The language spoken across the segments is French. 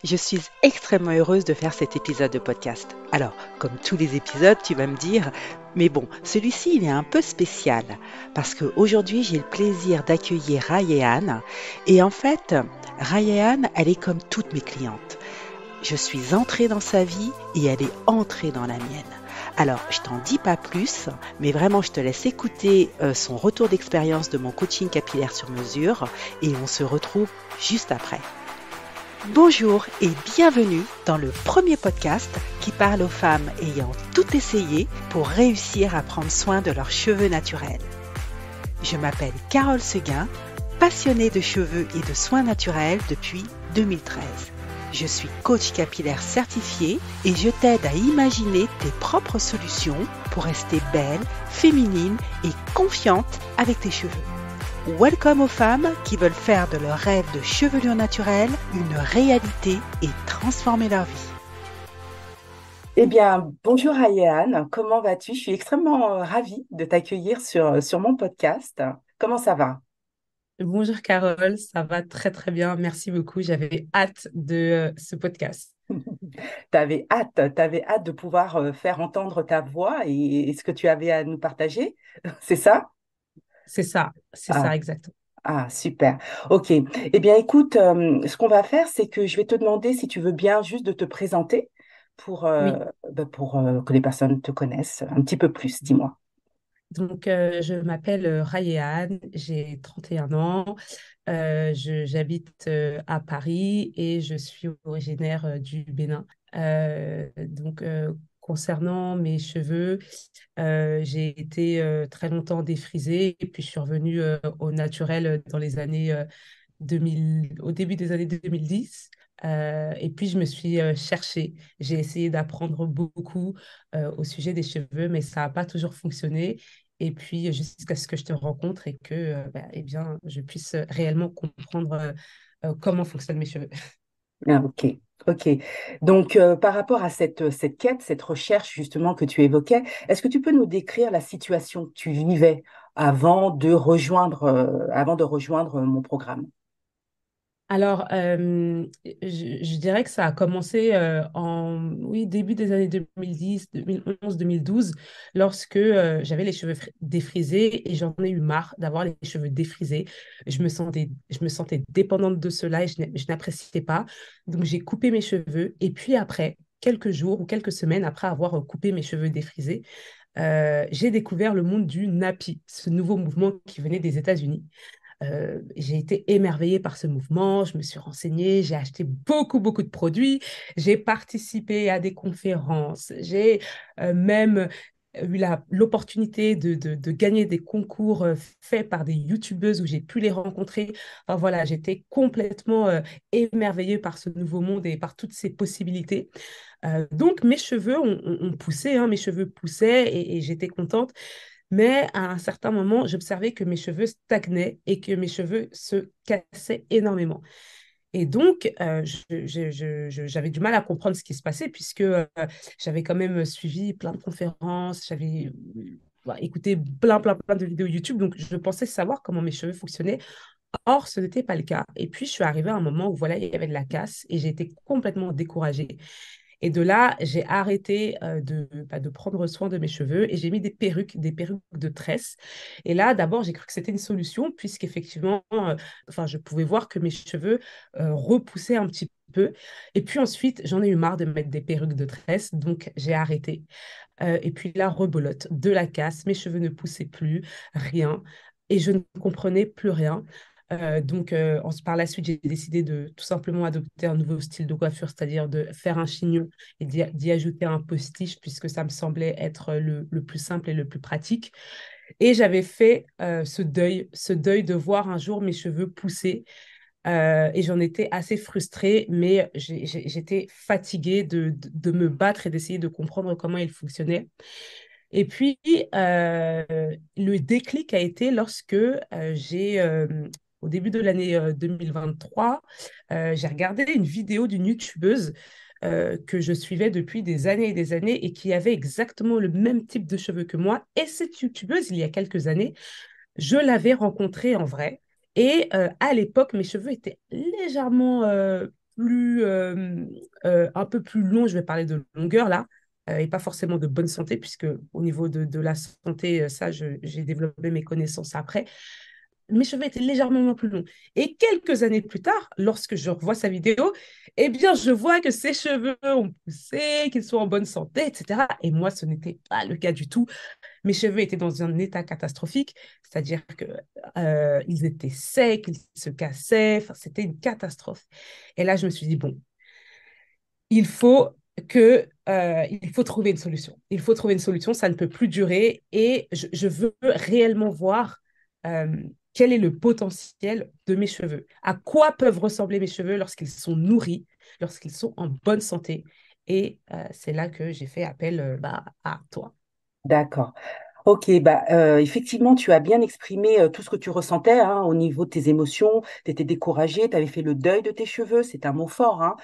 Je suis extrêmement heureuse de faire cet épisode de podcast. Alors, comme tous les épisodes, tu vas me dire, mais bon, celui-ci, il est un peu spécial parce qu'aujourd'hui, j'ai le plaisir d'accueillir Rayane. Et en fait, Rayane, elle est comme toutes mes clientes. Je suis entrée dans sa vie et elle est entrée dans la mienne. Alors, je t'en dis pas plus, mais vraiment, je te laisse écouter son retour d'expérience de mon coaching capillaire sur mesure et on se retrouve juste après. Bonjour et bienvenue dans le premier podcast qui parle aux femmes ayant tout essayé pour réussir à prendre soin de leurs cheveux naturels. Je m'appelle Carole Seguin, passionnée de cheveux et de soins naturels depuis 2013. Je suis coach capillaire certifié et je t'aide à imaginer tes propres solutions pour rester belle, féminine et confiante avec tes cheveux. Welcome aux femmes qui veulent faire de leur rêve de chevelure naturelle une réalité et transformer leur vie. Eh bien, bonjour Ayane, comment vas-tu? Je suis extrêmement ravie de t'accueillir sur mon podcast. Comment ça va? Bonjour Carole, ça va très très bien, merci beaucoup. J'avais hâte de ce podcast. T'avais hâte de pouvoir faire entendre ta voix et ce que tu avais à nous partager, c'est ça? C'est Ah, ça exactement. super. Ok. Eh bien, écoute, ce qu'on va faire, c'est que je vais te demander si tu veux bien juste de te présenter pour, Oui, que les personnes te connaissent un petit peu plus, dis-moi. donc je m'appelle Rayéane, j'ai 31 ans, j'habite à Paris et je suis originaire du Bénin. Concernant mes cheveux, j'ai été très longtemps défrisée et puis je suis revenue au naturel dans les années 2000, au début des années 2010. Et puis, je me suis cherchée. J'ai essayé d'apprendre beaucoup au sujet des cheveux, mais ça n'a pas toujours fonctionné. Et puis, jusqu'à ce que je te rencontre et que eh bien, je puisse réellement comprendre comment fonctionnent mes cheveux. Ah, ok. Ok. Donc, par rapport à cette quête, cette recherche justement que tu évoquais, est-ce que tu peux nous décrire la situation que tu vivais avant de rejoindre mon programme? Alors, je dirais que ça a commencé oui, début des années 2010, 2011, 2012, lorsque j'avais les cheveux défrisés et j'en ai eu marre d'avoir les cheveux défrisés. Je me sentais dépendante de cela et je n'appréciais pas. Donc, j'ai coupé mes cheveux et puis après, quelques jours ou quelques semaines après avoir coupé mes cheveux défrisés, j'ai découvert le monde du nappy, ce nouveau mouvement qui venait des États-Unis. J'ai été émerveillée par ce mouvement, je me suis renseignée, j'ai acheté beaucoup de produits, j'ai participé à des conférences, j'ai même eu l'opportunité de gagner des concours faits par des youtubeuses où j'ai pu les rencontrer. Enfin, voilà, j'étais complètement émerveillée par ce nouveau monde et par toutes ces possibilités. Donc mes cheveux ont poussé, hein, mes cheveux poussaient et j'étais contente. Mais à un certain moment, j'observais que mes cheveux stagnaient et que mes cheveux se cassaient énormément. Et donc, j'avais du mal à comprendre ce qui se passait puisque j'avais quand même suivi plein de conférences, j'avais écouté plein de vidéos YouTube, donc je pensais savoir comment mes cheveux fonctionnaient. Or, ce n'était pas le cas. Et puis, je suis arrivée à un moment où voilà, il y avait de la casse et j'ai été complètement découragée. Et de là, j'ai arrêté de prendre soin de mes cheveux et j'ai mis des perruques de tresse. Et là, d'abord, j'ai cru que c'était une solution puisqu'effectivement, enfin, je pouvais voir que mes cheveux repoussaient un petit peu. Et puis ensuite, j'en ai eu marre de mettre des perruques de tresse, donc j'ai arrêté. Et puis là, rebolote, de la casse, mes cheveux ne poussaient plus, rien. Et je ne comprenais plus rien. Par la suite, j'ai décidé de tout simplement adopter un nouveau style de coiffure, c'est-à-dire de faire un chignon et d'y ajouter un postiche, puisque ça me semblait être le plus simple et le plus pratique. Et j'avais fait ce deuil de voir un jour mes cheveux pousser. Et j'en étais assez frustrée, mais j'étais fatiguée de me battre et d'essayer de comprendre comment il fonctionnait. Et puis, le déclic a été lorsque au début de l'année 2023, j'ai regardé une vidéo d'une youtubeuse que je suivais depuis des années et des années et qui avait exactement le même type de cheveux que moi. Et cette youtubeuse, il y a quelques années, je l'avais rencontrée en vrai. Et à l'époque, mes cheveux étaient légèrement un peu plus long, je vais parler de longueur là, et pas forcément de bonne santé, puisque au niveau de la santé, ça, j'ai développé mes connaissances après. Mes cheveux étaient légèrement plus longs. Et quelques années plus tard, lorsque je revois sa vidéo, eh bien, je vois que ses cheveux ont poussé, qu'ils sont en bonne santé, etc. Et moi, ce n'était pas le cas du tout. Mes cheveux étaient dans un état catastrophique, c'est-à-dire que ils étaient secs, ils se cassaient, enfin, c'était une catastrophe. Et là, je me suis dit, bon, il faut il faut trouver une solution. Il faut trouver une solution, ça ne peut plus durer et je veux réellement voir euh, quel est le potentiel de mes cheveux. À quoi peuvent ressembler mes cheveux lorsqu'ils sont nourris, lorsqu'ils sont en bonne santé. Et c'est là que j'ai fait appel à toi. D'accord. Ok, bah effectivement, tu as bien exprimé tout ce que tu ressentais hein, au niveau de tes émotions. Tu étais découragée, tu avais fait le deuil de tes cheveux, c'est un mot fort. Hein.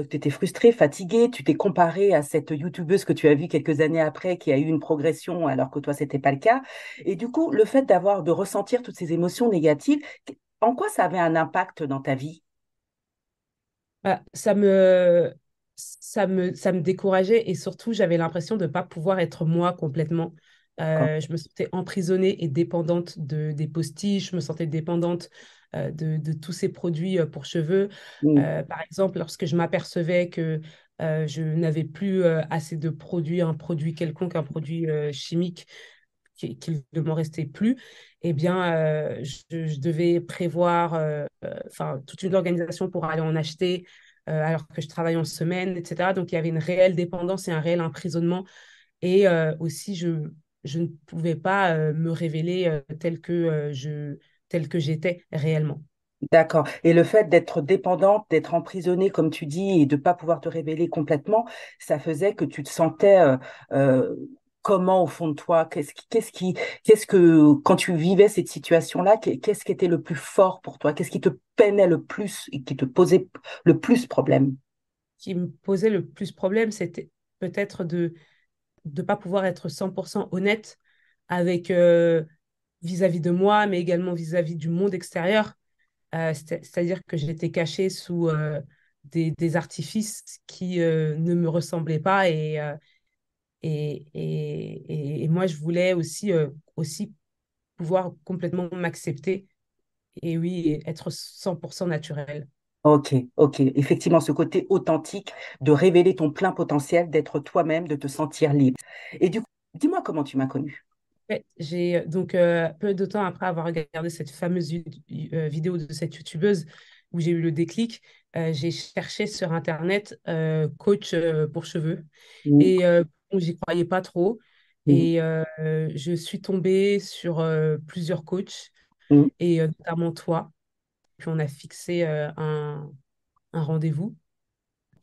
Tu étais frustrée, fatiguée, tu t'es comparée à cette youtubeuse que tu as vue quelques années après qui a eu une progression alors que toi, c'était pas le cas. Et du coup, le fait de ressentir toutes ces émotions négatives, en quoi ça avait un impact dans ta vie? Bah, ça me décourageait et surtout, j'avais l'impression de ne pas pouvoir être moi complètement. D'accord. Je me sentais emprisonnée et dépendante des postiches, je me sentais dépendante de tous ces produits pour cheveux. Mm. Par exemple, lorsque je m'apercevais que je n'avais plus assez de produits, un produit quelconque, un produit chimique, qu'il ne m'en restait plus, eh bien, je devais prévoir enfin, toute une organisation pour aller en acheter alors que je travaille en semaine, etc. Donc, il y avait une réelle dépendance et un réel emprisonnement. Et aussi, je ne pouvais pas me révéler tel que j'étais réellement. D'accord. Et le fait d'être dépendante, d'être emprisonnée, comme tu dis, et de ne pas pouvoir te révéler complètement, ça faisait que tu te sentais euh, comment au fond de toi? Qu'est-ce que, quand tu vivais cette situation-là, qu'est-ce qui était le plus fort pour toi? Qu'est-ce qui te peinait le plus et qui te posait le plus problème? Ce qui me posait le plus problème, c'était peut-être de ne pas pouvoir être 100% honnête avec vis-à-vis de moi, mais également vis-à-vis du monde extérieur. C'est-à-dire que j'étais cachée sous des artifices qui ne me ressemblaient pas et moi, je voulais aussi pouvoir complètement m'accepter et oui, être 100% naturelle. Ok, ok. Effectivement, ce côté authentique de révéler ton plein potentiel, d'être toi-même, de te sentir libre. Et du coup, dis-moi comment tu m'as connue. Ouais, j'ai donc peu de temps après avoir regardé cette fameuse vidéo de cette youtubeuse où j'ai eu le déclic, j'ai cherché sur Internet coach pour cheveux Mm, et bon, j'y croyais pas trop mm, et je suis tombée sur plusieurs coachs mm. et notamment toi. Puis on a fixé un rendez-vous.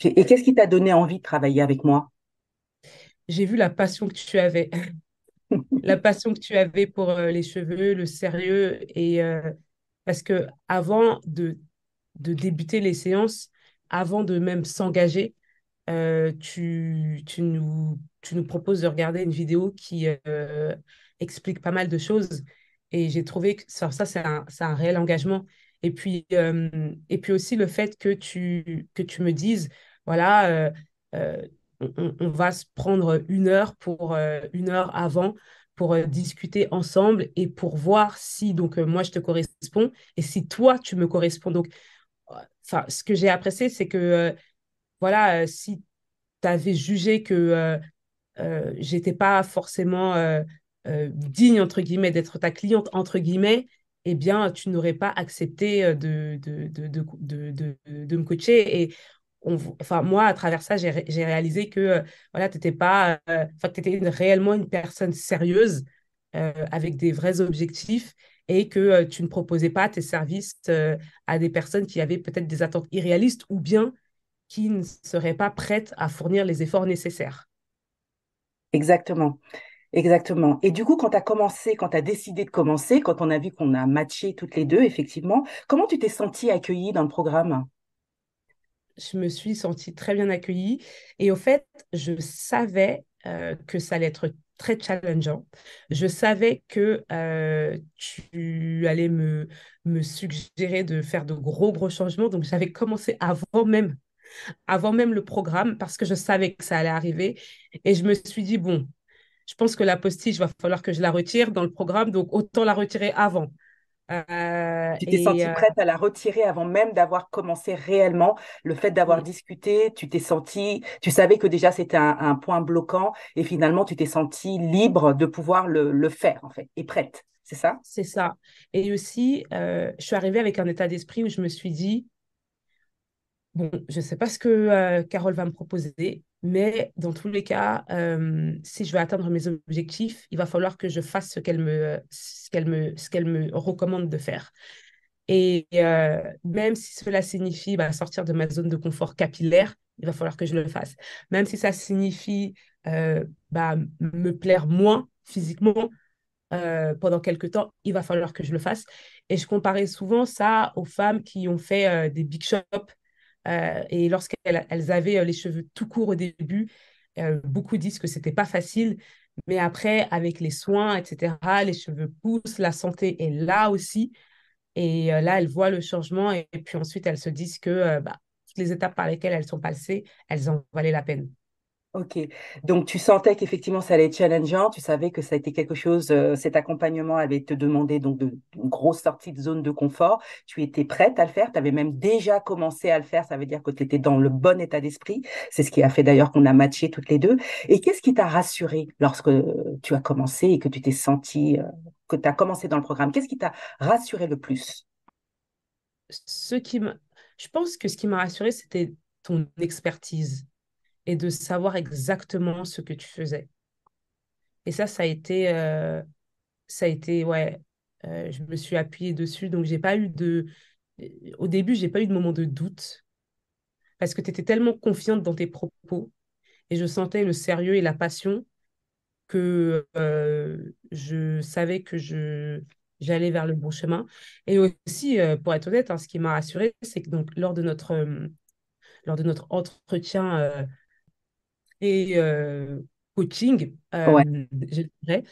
Et qu'est-ce qui t'a donné envie de travailler avec moi? J'ai vu la passion que tu avais, la passion que tu avais pour les cheveux, le sérieux et parce que avant de débuter les séances, avant de même s'engager, tu nous proposes de regarder une vidéo qui explique pas mal de choses. Et j'ai trouvé que ça c'est un réel engagement. Et puis aussi le fait que tu me dises, voilà, euh, on va se prendre une heure pour une heure avant pour discuter ensemble et pour voir si donc moi je te corresponds et si toi tu me corresponds. Donc, enfin, ce que j'ai apprécié, c'est que voilà, si tu avais jugé que j'étais pas forcément digne, entre guillemets, d'être ta cliente, entre guillemets, eh bien, tu n'aurais pas accepté de me coacher. Et enfin, moi, à travers ça, j'ai réalisé que voilà, tu n'étais pas, enfin, que tu étais réellement une personne sérieuse avec des vrais objectifs et que tu ne proposais pas tes services à des personnes qui avaient peut-être des attentes irréalistes ou bien qui ne seraient pas prêtes à fournir les efforts nécessaires. Exactement, exactement. Et du coup, quand tu as commencé, quand tu as décidé de commencer, quand on a vu qu'on a matché toutes les deux, effectivement, comment tu t'es sentie accueillie dans le programme? Je me suis sentie très bien accueillie et au fait, je savais que ça allait être très challengeant. Je savais que tu allais me suggérer de faire de gros changements. Donc, j'avais commencé avant même le programme parce que je savais que ça allait arriver. Et je me suis dit, bon, je pense que la postiche, va falloir que je la retire dans le programme. Donc, autant la retirer avant. Euh, Tu t'es et sentie prête à la retirer avant même d'avoir commencé réellement. Le fait d'avoir oui, discuté, tu t'es sentie, tu savais que déjà c'était un point bloquant et finalement tu t'es sentie libre de pouvoir le faire en fait et prête. C'est ça? c'est ça. Et aussi, je suis arrivée avec un état d'esprit où je me suis dit, bon, je ne sais pas ce que Carole va me proposer, mais dans tous les cas, si je veux atteindre mes objectifs, il va falloir que je fasse ce qu'elle me recommande de faire. Et même si cela signifie sortir de ma zone de confort capillaire, il va falloir que je le fasse. Même si ça signifie me plaire moins physiquement pendant quelques temps, il va falloir que je le fasse. Et je comparais souvent ça aux femmes qui ont fait des big shops et lorsqu'elles avaient les cheveux tout courts au début, beaucoup disent que c'était pas facile, mais après, avec les soins, etc., les cheveux poussent, la santé est là aussi. Et là, elles voient le changement et puis ensuite, elles se disent que toutes les étapes par lesquelles elles sont passées, elles en valaient la peine. Ok, donc tu sentais qu'effectivement ça allait être challengeant, tu savais que ça a été quelque chose, cet accompagnement allait te demander donc une grosse sortie de zone de confort, tu étais prête à le faire, tu avais même déjà commencé à le faire, ça veut dire que tu étais dans le bon état d'esprit, c'est ce qui a fait d'ailleurs qu'on a matché toutes les deux. Et qu'est-ce qui t'a rassuré lorsque tu as commencé et que tu t'es sentie, que tu as commencé dans le programme, qu'est-ce qui t'a rassuré le plus? Ce qui m'a... Je pense que ce qui m'a rassurée, c'était ton expertise et de savoir exactement ce que tu faisais. Et ça a été, ouais, je me suis appuyée dessus, donc j'ai pas eu de... Au début, j'ai pas eu de moment de doute parce que tu étais tellement confiante dans tes propos et je sentais le sérieux et la passion que je savais que j'allais vers le bon chemin. Et aussi, pour être honnête, hein, ce qui m'a rassurée, c'est que donc, lors de notre entretien et coaching, Ouais, je dirais,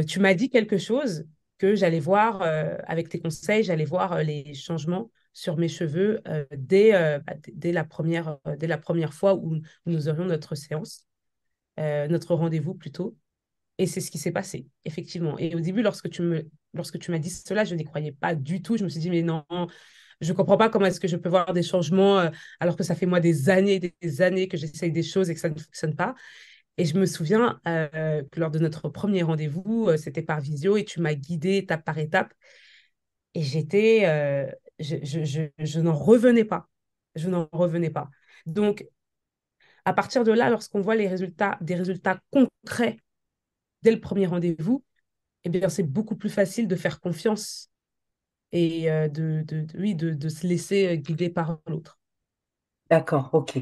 tu m'as dit quelque chose que j'allais voir avec tes conseils, j'allais voir les changements sur mes cheveux dès la première fois où nous aurions notre séance, notre rendez-vous plutôt. Et c'est ce qui s'est passé, effectivement. Et au début, lorsque tu m'as dit cela, je n'y croyais pas du tout. Je me suis dit, mais non, je ne comprends pas comment est-ce que je peux voir des changements alors que ça fait moi des années que j'essaye des choses et que ça ne fonctionne pas. Et je me souviens que lors de notre premier rendez-vous, c'était par visio et tu m'as guidée étape par étape. Et je n'en revenais pas. Je n'en revenais pas. Donc, à partir de là, lorsqu'on voit des résultats concrets dès le premier rendez-vous, eh bien, c'est beaucoup plus facile de faire confiance et oui, de se laisser guider par l'autre. d'accord, ok.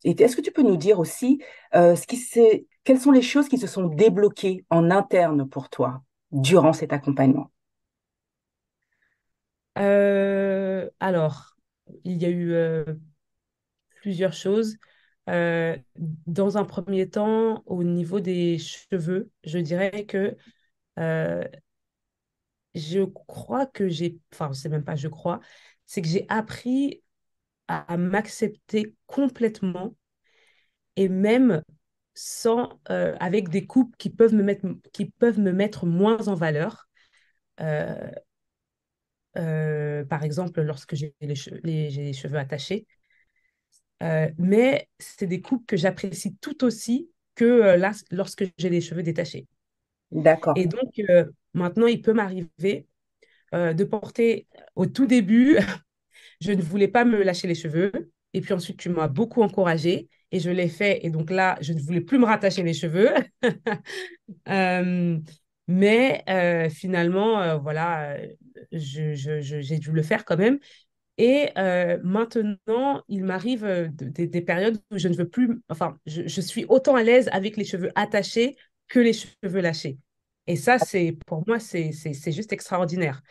Et est-ce que tu peux nous dire aussi quelles sont les choses qui se sont débloquées en interne pour toi durant cet accompagnement? Alors, il y a eu plusieurs choses. Dans un premier temps, au niveau des cheveux, je dirais que euh, je crois que enfin, c'est même pas je crois, c'est que j'ai appris à m'accepter complètement et même avec des coupes qui peuvent me mettre moins en valeur. Euh, Par exemple, lorsque j'ai les cheveux attachés. Mais c'est des coupes que j'apprécie tout aussi que lorsque j'ai les cheveux détachés. D'accord, Et donc, maintenant, il peut m'arriver de porter au tout début, je ne voulais pas me lâcher les cheveux. Et puis ensuite, tu m'as beaucoup encouragée et je l'ai fait. Et donc là, je ne voulais plus me rattacher les cheveux. Euh, mais finalement, voilà, j'ai dû le faire quand même. Et maintenant, il m'arrive des périodes où je ne veux plus, enfin, je suis autant à l'aise avec les cheveux attachés que les cheveux lâchés. Et ça, pour moi, c'est juste extraordinaire.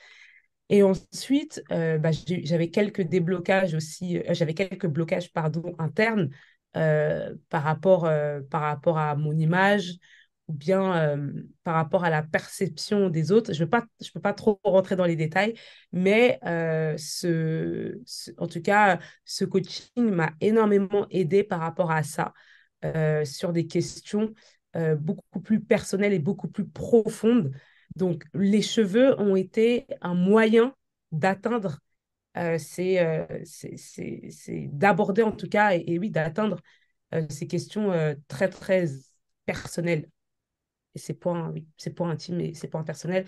Et ensuite, j'avais quelques déblocages aussi, j'avais quelques blocages, pardon, internes par rapport à mon image, ou bien par rapport à la perception des autres. Je peux pas trop rentrer dans les détails, mais en tout cas, ce coaching m'a énormément aidé par rapport à ça, sur des questions beaucoup plus personnelles et beaucoup plus profondes. Donc, les cheveux ont été un moyen d'atteindre, c'est d'aborder en tout cas, et oui, d'atteindre ces questions très, très personnelles. Et ces points intimes et ces points personnels.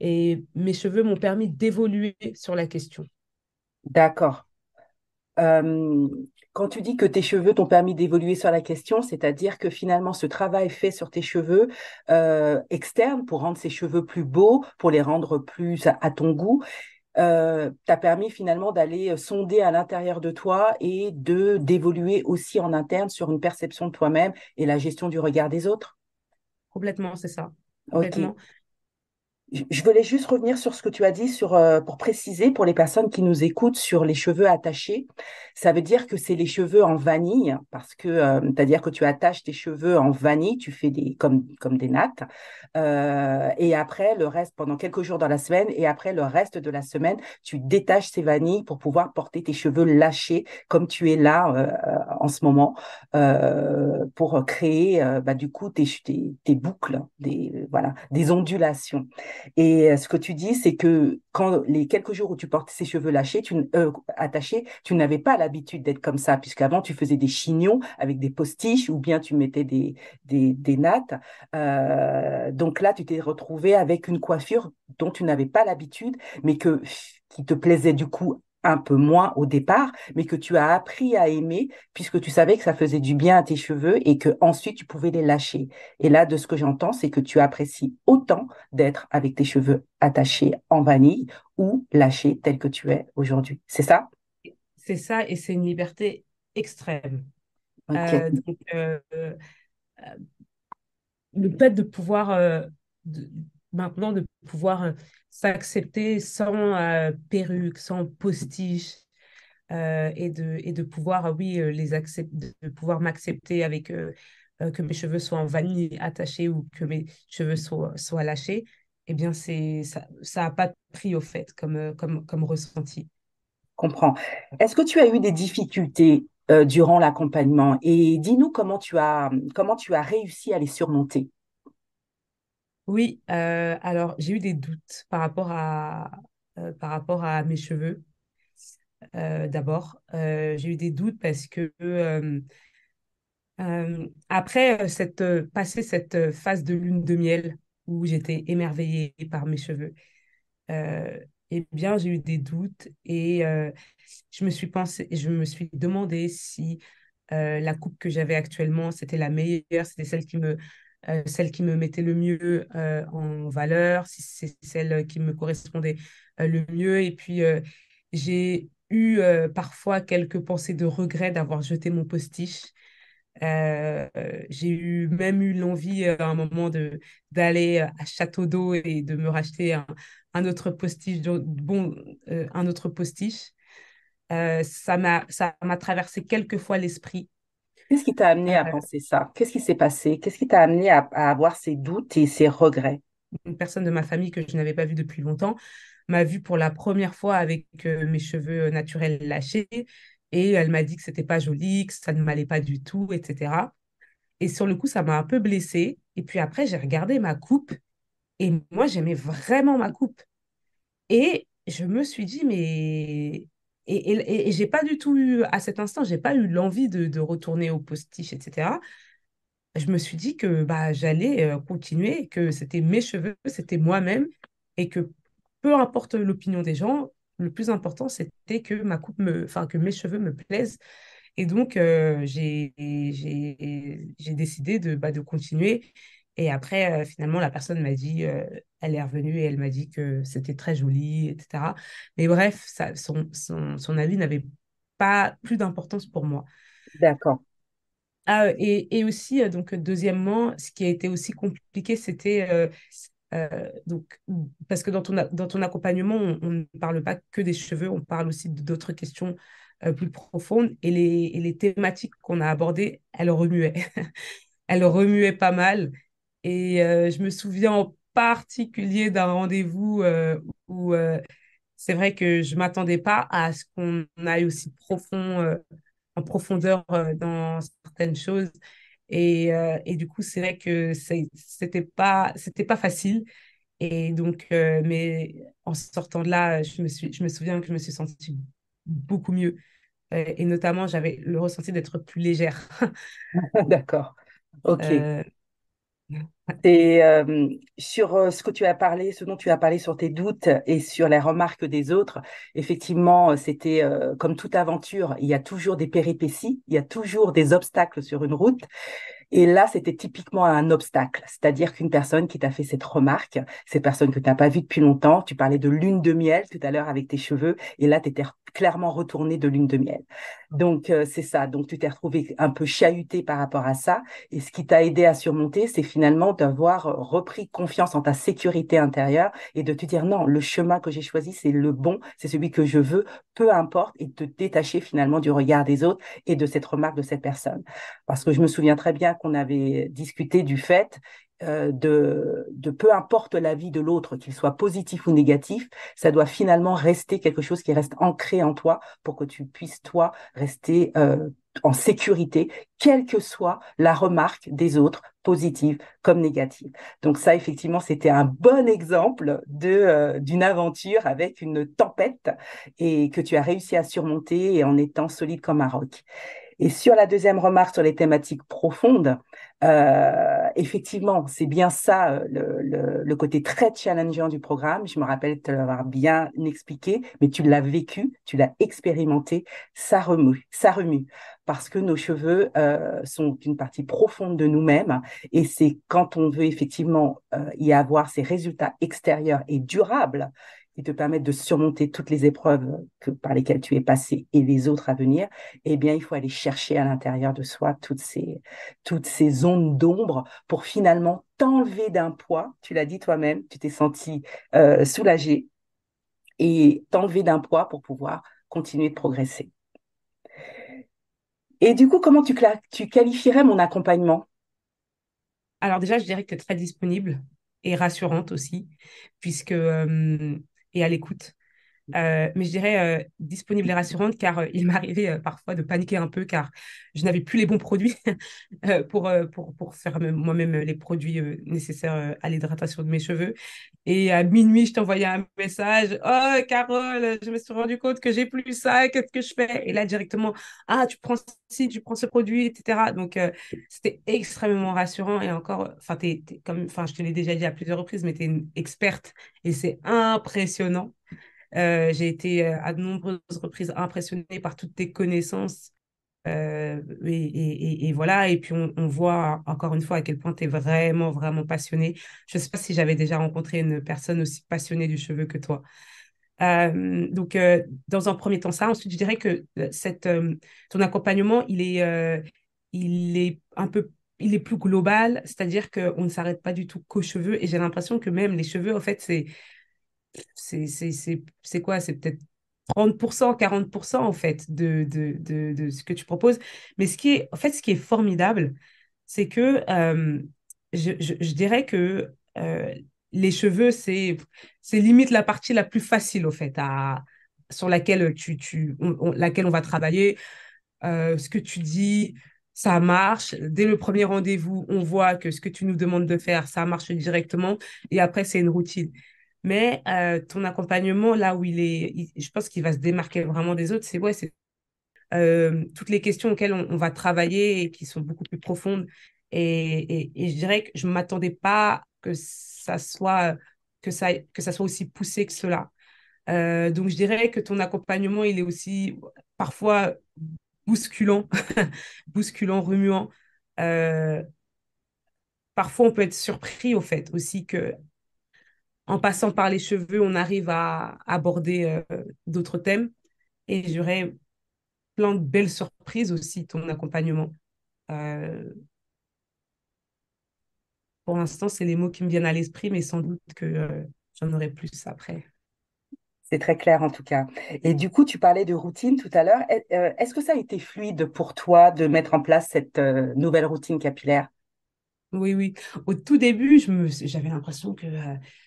Et mes cheveux m'ont permis d'évoluer sur la question. D'accord. Euh, Quand tu dis que tes cheveux t'ont permis d'évoluer sur la question, c'est-à-dire que finalement ce travail fait sur tes cheveux externes pour rendre ces cheveux plus beaux, pour les rendre plus à ton goût, t'a permis finalement d'aller sonder à l'intérieur de toi et de d'évoluer aussi en interne sur une perception de toi-même et la gestion du regard des autres. Complètement, c'est ça. Ok. Complètement. Je voulais juste revenir sur ce que tu as dit pour préciser pour les personnes qui nous écoutent sur les cheveux attachés. Ça veut dire que c'est les cheveux en vanille parce que c'est-à-dire que tu attaches tes cheveux en vanille, tu fais comme des nattes. Et après le reste pendant quelques jours dans la semaine et après le reste de la semaine, tu détaches ces vanilles pour pouvoir porter tes cheveux lâchés comme tu es là en ce moment pour créer bah, du coup tes boucles, voilà, des ondulations. Et ce que tu dis, c'est que quand les quelques jours où tu portais ces cheveux attachés, tu n'avais pas l'habitude d'être comme ça, puisqu'avant, tu faisais des chignons avec des postiches ou bien tu mettais des nattes. Donc là, tu t'es retrouvé avec une coiffure dont tu n'avais pas l'habitude, mais qui te plaisait du coup un peu moins au départ, mais que tu as appris à aimer puisque tu savais que ça faisait du bien à tes cheveux et que ensuite tu pouvais les lâcher. Et là, de ce que j'entends, c'est que tu apprécies autant d'être avec tes cheveux attachés en vanille ou lâchés tel que tu es aujourd'hui. C'est ça? C'est ça, et c'est une liberté extrême. Ok, Donc, le fait de pouvoir, maintenant, de pouvoir s'accepter sans perruque, sans postiche, et de pouvoir, oui, de pouvoir m'accepter avec que mes cheveux soient en vanille attachés ou que mes cheveux soient lâchés, eh bien, ça a pas de prix au fait, comme ressenti. comprends. Est-ce que tu as eu des difficultés durant l'accompagnement et dis-nous comment tu as réussi à les surmonter. Oui, alors j'ai eu des doutes par rapport à mes cheveux. D'abord, j'ai eu des doutes parce que après passer cette phase de lune de miel où j'étais émerveillée par mes cheveux, euh, eh bien, j'ai eu des doutes et je me suis demandé si la coupe que j'avais actuellement, c'était la meilleure, c'était celle qui me mettait le mieux en valeur, si c'est celle qui me correspondait le mieux. Et puis, j'ai eu parfois quelques pensées de regret d'avoir jeté mon postiche. J'ai même eu l'envie à un moment d'aller à Château d'Eau et de me racheter un autre postiche, un autre postiche. Ça m'a traversé quelques fois l'esprit. Qu'est-ce qui t'a amené à Euh, penser ça? Qu'est-ce qui s'est passé? Qu'est-ce qui t'a amené à avoir ces doutes et ces regrets? une personne de ma famille que je n'avais pas vue depuis longtemps m'a vue pour la première fois avec mes cheveux naturels lâchés et elle m'a dit que c'était pas joli, que ça ne m'allait pas du tout, etc. Et sur le coup, ça m'a un peu blessée. Et puis après, j'ai regardé ma coupe et moi, j'aimais vraiment ma coupe. Et je me suis dit, mais... Et j'ai pas du tout eu, à cet instant, j'ai pas eu l'envie de retourner au postiche, etc. Je me suis dit que bah, j'allais continuer, que c'était mes cheveux, c'était moi-même, et que peu importe l'opinion des gens, le plus important, c'était que enfin, que mes cheveux me plaisent. Et donc, j'ai décidé de continuer. Et après, finalement, la personne m'a dit, elle est revenue et elle m'a dit que c'était très joli, etc. Mais bref, son avis n'avait pas plus d'importance pour moi. D'accord. Ah, et aussi, donc, deuxièmement, ce qui a été aussi compliqué, c'était donc, parce que dans ton accompagnement, on ne parle pas que des cheveux, on parle aussi d'autres questions plus profondes. Et les thématiques qu'on a abordées, elles remuaient. Elles remuaient pas mal. Et je me souviens en particulier d'un rendez-vous où c'est vrai que je m'attendais pas à ce qu'on aille aussi profond, en profondeur dans certaines choses. Et du coup, c'est vrai que c'était pas facile. Et donc, mais en sortant de là, je me souviens que je me suis sentie beaucoup mieux. Et notamment, j'avais le ressenti d'être plus légère. D'accord. Ok. Euh, Et sur ce que tu as parlé, ce dont tu as parlé sur tes doutes et sur les remarques des autres, effectivement, c'était comme toute aventure, il y a toujours des péripéties, il y a toujours des obstacles sur une route. Et là, c'était typiquement un obstacle, c'est-à-dire qu'une personne qui t'a fait cette remarque, cette personne que tu n'as pas vue depuis longtemps, tu parlais de lune de miel tout à l'heure avec tes cheveux, et là, tu étais clairement retourné de lune de miel. Donc, c'est ça. Donc, tu t'es retrouvé un peu chahuté par rapport à ça. Et ce qui t'a aidé à surmonter, c'est finalement d'avoir repris confiance en ta sécurité intérieure et de te dire non, le chemin que j'ai choisi, c'est le bon, c'est celui que je veux, peu importe, et de te détacher finalement du regard des autres et de cette remarque de cette personne. Parce que je me souviens très bien qu'on avait discuté du fait de peu importe l'avis de l'autre, qu'il soit positif ou négatif, ça doit finalement rester quelque chose qui reste ancré en toi pour que tu puisses, toi, rester en sécurité, quelle que soit la remarque des autres, positive comme négative. Donc ça, effectivement, c'était un bon exemple d'une aventure avec une tempête et que tu as réussi à surmonter en étant solide comme un roc. Et sur la deuxième remarque sur les thématiques profondes, effectivement, c'est bien ça le côté très challengeant du programme. Je me rappelle te l'avoir bien expliqué, mais tu l'as vécu, tu l'as expérimenté, ça remue, ça remue. Parce que nos cheveux sont une partie profonde de nous-mêmes et c'est quand on veut effectivement y avoir ces résultats extérieurs et durables qui te permettent de surmonter toutes les épreuves par lesquelles tu es passé et les autres à venir, eh bien, il faut aller chercher à l'intérieur de soi toutes ces zones d'ombre pour finalement t'enlever d'un poids. Tu l'as dit toi-même, tu t'es senti soulagé et t'enlever d'un poids pour pouvoir continuer de progresser. Et du coup, comment tu qualifierais mon accompagnement? alors déjà, je dirais que tu es très disponible et rassurante aussi, puisque, et à l'écoute. Mais je dirais disponible et rassurante car il m'arrivait parfois de paniquer un peu car je n'avais plus les bons produits pour faire moi-même les produits nécessaires à l'hydratation de mes cheveux. Et à minuit, je t'envoyais un message. Oh, Carole, je me suis rendu compte que j'ai plus ça. Qu'est-ce que je fais? Et là, directement, ah, tu prends ci, tu prends ce produit, etc. Donc, c'était extrêmement rassurant. Et encore, enfin, comme, enfin, je te l'ai déjà dit à plusieurs reprises, mais tu es une experte et c'est impressionnant. J'ai été à de nombreuses reprises impressionnée par toutes tes connaissances. Et voilà, et puis on voit encore une fois à quel point tu es vraiment, vraiment passionné. Je ne sais pas si j'avais déjà rencontré une personne aussi passionnée du cheveu que toi. Donc, dans un premier temps, ça. Ensuite, je dirais que ton accompagnement, il est un peu, il est plus global, c'est-à-dire qu'on ne s'arrête pas du tout qu'aux cheveux. Et j'ai l'impression que même les cheveux, en fait, c'est quoi? C'est peut-être 30%, 40% en fait de ce que tu proposes. Mais en fait, ce qui est formidable, c'est que je dirais que les cheveux, c'est limite la partie la plus facile, au fait, sur laquelle laquelle on va travailler. Ce que tu dis, ça marche. Dès le premier rendez-vous, on voit que ce que tu nous demandes de faire, ça marche directement. Et après, c'est une routine. Mais ton accompagnement, là où je pense qu'il va se démarquer vraiment des autres, c'est ouais, c'est toutes les questions auxquelles on va travailler et qui sont beaucoup plus profondes. Et je dirais que je ne m'attendais pas que ça soit aussi poussé que cela. Donc, je dirais que ton accompagnement, il est aussi parfois bousculant, bousculant, remuant. Euh, Parfois, on peut être surpris au fait aussi que en passant par les cheveux, on arrive à aborder d'autres thèmes. Et j'aurais plein de belles surprises aussi, ton accompagnement. Euh, pour l'instant, c'est les mots qui me viennent à l'esprit, mais sans doute que j'en aurai plus après. C'est très clair en tout cas. Et du coup, tu parlais de routine tout à l'heure. Est-ce que ça a été fluide pour toi de mettre en place cette nouvelle routine capillaire? Oui, oui. Au tout début, j'avais l'impression que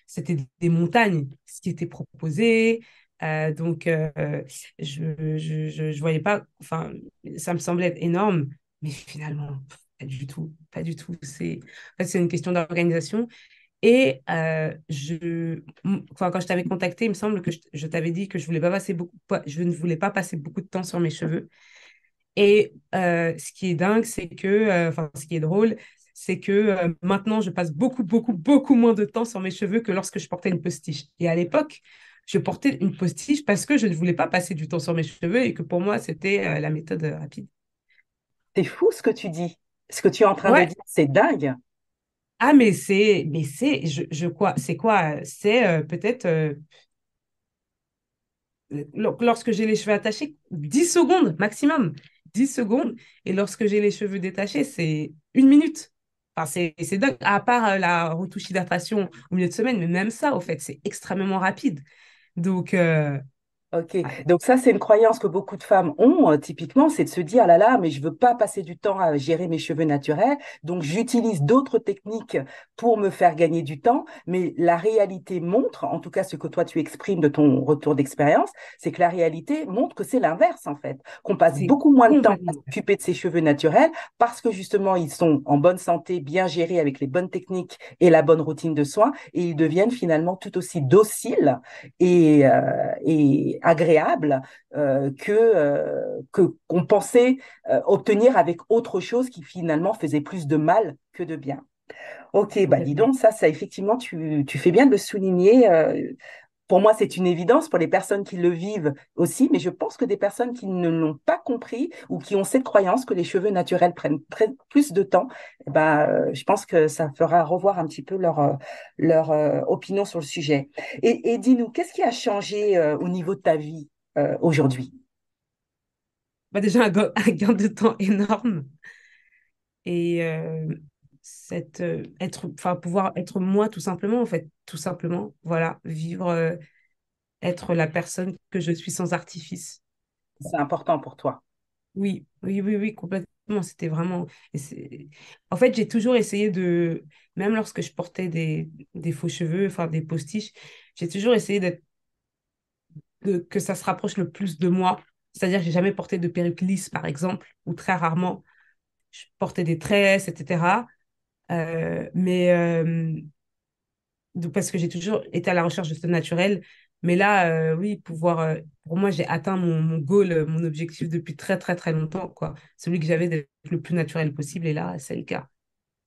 c'était des montagnes, ce qui était proposé. Donc, je voyais pas, enfin, ça me semblait être énorme, mais finalement, pas du tout, pas du tout. En fait, c'est une question d'organisation. Et enfin, quand je t'avais contacté, il me semble que je t'avais dit que je ne voulais pas passer beaucoup de temps sur mes cheveux. Et ce qui est dingue, c'est que, enfin, ce qui est drôle, c'est que maintenant, je passe beaucoup, beaucoup, beaucoup moins de temps sur mes cheveux que lorsque je portais une postiche. Et à l'époque, je portais une postiche parce que je ne voulais pas passer du temps sur mes cheveux et que pour moi, c'était la méthode rapide. C'est fou ce que tu dis. Ce que tu es en train de Ouais. dire, c'est dingue. Ah, c'est quoi? C'est peut-être lorsque j'ai les cheveux attachés, 10 secondes maximum. 10 secondes. Et lorsque j'ai les cheveux détachés, c'est 1 minute. Enfin, c'est dingue. À part la retouche d'adaptation au milieu de semaine, mais même ça, au fait, c'est extrêmement rapide. Donc, Ok, donc ça c'est une croyance que beaucoup de femmes ont, typiquement, c'est de se dire, ah là là, mais je veux pas passer du temps à gérer mes cheveux naturels, donc j'utilise d'autres techniques pour me faire gagner du temps, mais la réalité montre, en tout cas ce que toi tu exprimes de ton retour d'expérience, c'est que la réalité montre que c'est l'inverse en fait, qu'on passe c'est beaucoup moins de temps à complètement. s'occuper de ses cheveux naturels parce que justement ils sont en bonne santé, bien gérés avec les bonnes techniques et la bonne routine de soins, et ils deviennent finalement tout aussi dociles et agréable que qu'on pensait obtenir avec autre chose qui finalement faisait plus de mal que de bien. Ok, bah dis Complètement. donc, ça effectivement, tu fais bien de le souligner. Pour moi, c'est une évidence pour les personnes qui le vivent aussi, mais je pense que des personnes qui ne l'ont pas compris ou qui ont cette croyance que les cheveux naturels prennent plus de temps, eh ben, je pense que ça fera revoir un petit peu leur opinion sur le sujet. Et dis-nous, qu'est-ce qui a changé au niveau de ta vie aujourd'hui? Bah, déjà, un gain de temps énorme. Et enfin, pouvoir être moi, tout simplement, en fait. Tout simplement. Voilà. Vivre, être la personne que je suis sans artifice. C'est important pour toi. Oui, oui, oui, oui, complètement. C'était vraiment. En fait, j'ai toujours essayé de. Même lorsque je portais des faux cheveux, enfin des postiches, j'ai toujours essayé que ça se rapproche le plus de moi. C'est-à-dire que j'ai jamais porté de perruque lisse, par exemple, ou très rarement. Je portais des tresses, etc. Mais parce que j'ai toujours été à la recherche de ce naturel. Mais là, oui, pour moi, j'ai atteint mon goal, mon objectif depuis très, très, très longtemps, quoi. Celui que j'avais d'être le plus naturel possible. Et là, c'est le cas.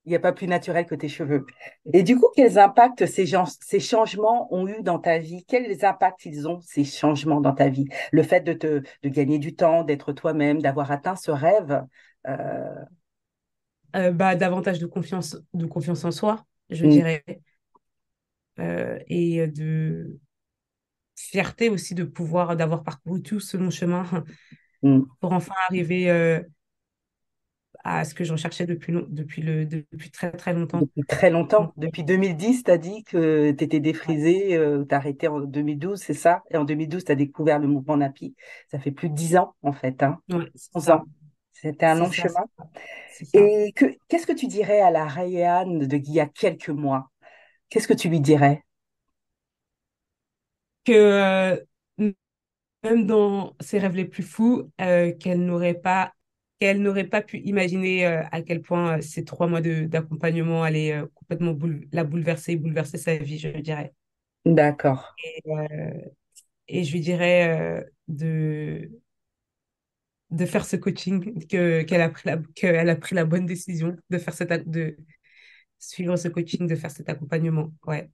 Il n'y a pas plus naturel que tes cheveux. Et du coup, quels impacts ces changements ont eu dans ta vie? Quels impacts ils ont, ces changements dans ta vie? Le fait de gagner du temps, d'être toi-même, d'avoir atteint ce rêve. euh, Bah, davantage de confiance en soi, je mm, dirais. Et de fierté aussi d'avoir parcouru tout ce long chemin mm. pour enfin arriver à ce que j'en cherchais depuis très, très longtemps. Depuis très Donc, longtemps. Depuis 2010, tu as dit que tu étais défrisé, tu as arrêté en 2012, c'est ça? Et en 2012, tu as découvert le mouvement Napi. Ça fait plus de 10 ans, en fait, hein? ouais, c'est 11 ça. ans. C'était un C'est long ça, c'est chemin. ça. C'est ça. Et qu'est-ce que tu dirais à la Rayane d'il y a quelques mois? Qu'est-ce que tu lui dirais? Que même dans ses rêves les plus fous, qu'elle n'aurait pas pu imaginer à quel point ces 3 mois d'accompagnement allaient complètement la bouleverser sa vie, je dirais. D'accord. Et je lui dirais de faire ce coaching, qu'elle a pris la bonne décision de suivre ce coaching, de faire cet accompagnement. Ouais,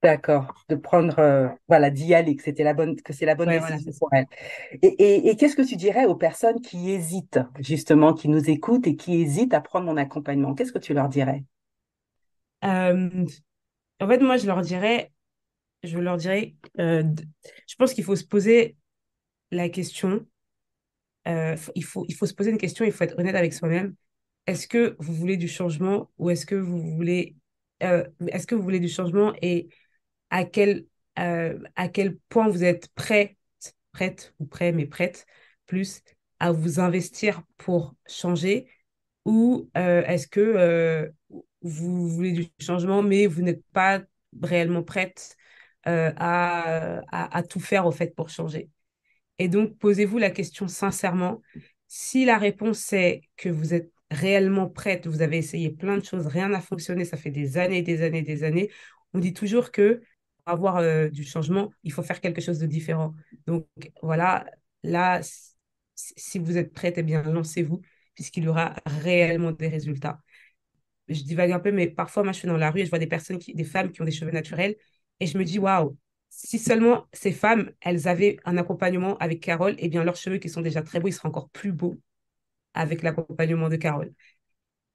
D'accord, de prendre, voilà, d'y aller, que c'est la bonne ouais, voilà, décision c'est ça. pour elle. Et qu'est-ce que tu dirais aux personnes qui hésitent, justement, qui nous écoutent et qui hésitent à prendre mon accompagnement? Qu'est-ce que tu leur dirais? Euh, En fait, moi, je leur dirais, je pense qu'il faut se poser la question, il faut se poser une question, il faut être honnête avec soi-même. Est-ce que vous voulez du changement ou est-ce que vous voulez du changement et à quel point vous êtes prête ou prêt, mais prête plus à vous investir pour changer ou vous voulez du changement, mais vous n'êtes pas réellement prête à tout faire, au fait, pour changer. Et donc, posez-vous la question sincèrement. Si la réponse est que vous êtes réellement prête, vous avez essayé plein de choses, rien n'a fonctionné, ça fait des années, des années, des années, on dit toujours que pour avoir du changement, il faut faire quelque chose de différent. Donc, voilà, là, si vous êtes prête, eh bien, lancez-vous, puisqu'il y aura réellement des résultats. Je divague un peu, mais parfois, moi, je suis dans la rue et je vois des femmes qui ont des cheveux naturels, et je me dis, waouh, si seulement ces femmes, elles avaient un accompagnement avec Carole, eh bien, leurs cheveux qui sont déjà très beaux, ils seraient encore plus beaux avec l'accompagnement de Carole.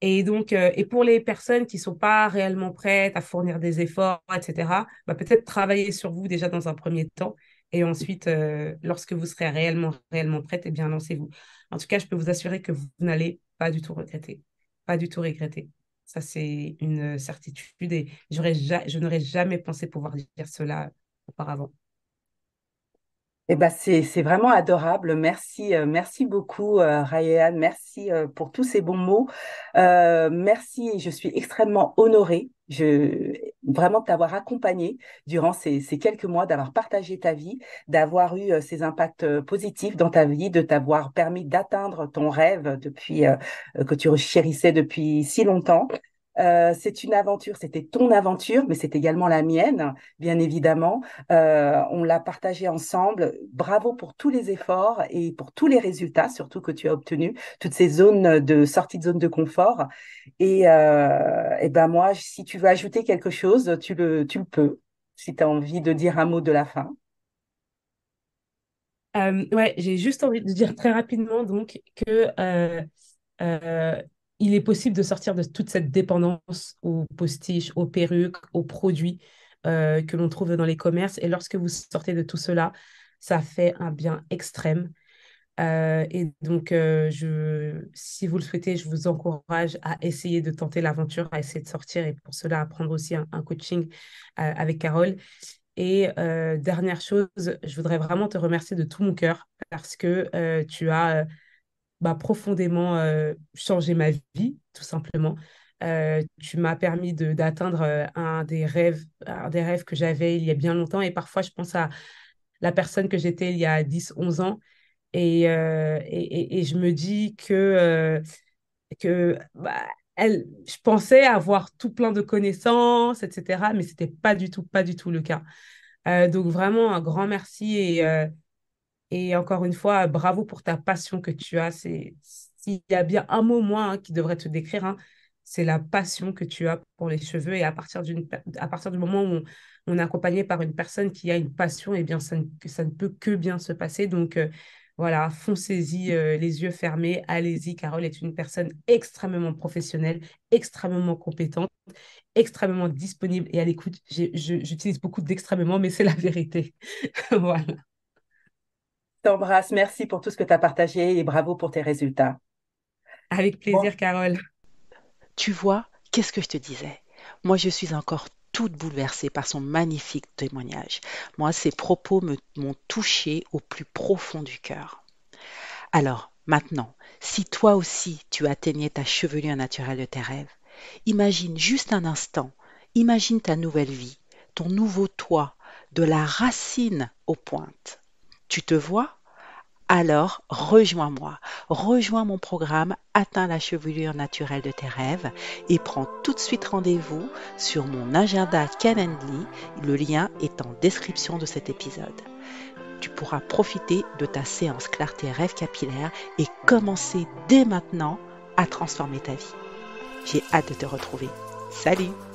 Et donc, et pour les personnes qui ne sont pas réellement prêtes à fournir des efforts, etc., bah, peut-être travailler sur vous déjà dans un premier temps. Et ensuite, lorsque vous serez réellement, réellement prête, eh bien, lancez-vous. En tout cas, je peux vous assurer que vous n'allez pas du tout regretter. Pas du tout regretter. Ça, c'est une certitude et je n'aurais jamais pensé pouvoir dire cela auparavant. Eh ben c'est vraiment adorable. Merci, merci beaucoup, Rayane. Merci pour tous ces bons mots. Merci, je suis extrêmement honorée vraiment de t'avoir accompagnée durant ces quelques mois, d'avoir partagé ta vie, d'avoir eu ces impacts positifs dans ta vie, de t'avoir permis d'atteindre ton rêve que tu chérissais depuis si longtemps. C'est une aventure, c'était ton aventure, mais c'est également la mienne, bien évidemment. On l'a partagé ensemble. Bravo pour tous les efforts et pour tous les résultats, surtout que tu as obtenus, toutes ces zones de sortie de zone de confort. Et ben moi, si tu veux ajouter quelque chose, tu le peux, si tu as envie de dire un mot de la fin. Ouais, j'ai juste envie de dire très rapidement donc que euh, il est possible de sortir de toute cette dépendance aux postiches, aux perruques, aux produits que l'on trouve dans les commerces. Et lorsque vous sortez de tout cela, ça fait un bien extrême. Et donc, si vous le souhaitez, je vous encourage à essayer de tenter l'aventure, à essayer de sortir et pour cela, à prendre aussi un coaching avec Carole. Et dernière chose, je voudrais vraiment te remercier de tout mon cœur parce que tu as profondément changé ma vie, tout simplement. Tu m'as permis d'atteindre un des rêves que j'avais il y a bien longtemps. Et parfois, je pense à la personne que j'étais il y a 10 11 ans. Et je me dis que je pensais avoir tout plein de connaissances, etc. Mais c'était pas du tout le cas. Donc vraiment un grand merci et encore une fois, bravo pour ta passion que tu as. S'il y a bien un mot, moi, qui devrait te décrire, hein, c'est la passion que tu as pour les cheveux. Et à partir du moment où on est accompagné par une personne qui a une passion, eh bien, ça ne peut que bien se passer. Donc, voilà, foncez-y, les yeux fermés. Allez-y. Carole est une personne extrêmement professionnelle, extrêmement compétente, extrêmement disponible et à l'écoute. J'utilise beaucoup d'extrêmement, mais c'est la vérité. Voilà. T'embrasse, merci pour tout ce que tu as partagé et bravo pour tes résultats. Avec Bon, plaisir, Carole. Tu vois, qu'est-ce que je te disais? Moi, je suis encore toute bouleversée par son magnifique témoignage. Moi, ses propos m'ont touchée au plus profond du cœur. Alors, maintenant, si toi aussi tu atteignais ta chevelure naturelle de tes rêves, imagine juste un instant, imagine ta nouvelle vie, ton nouveau toi, de la racine aux pointes. Tu te vois? Alors, rejoins-moi, rejoins mon programme Atteins la chevelure naturelle de tes rêves et prends tout de suite rendez-vous sur mon agenda Calendly. Le lien est en description de cet épisode. Tu pourras profiter de ta séance clarté rêve capillaire et commencer dès maintenant à transformer ta vie. J'ai hâte de te retrouver. Salut!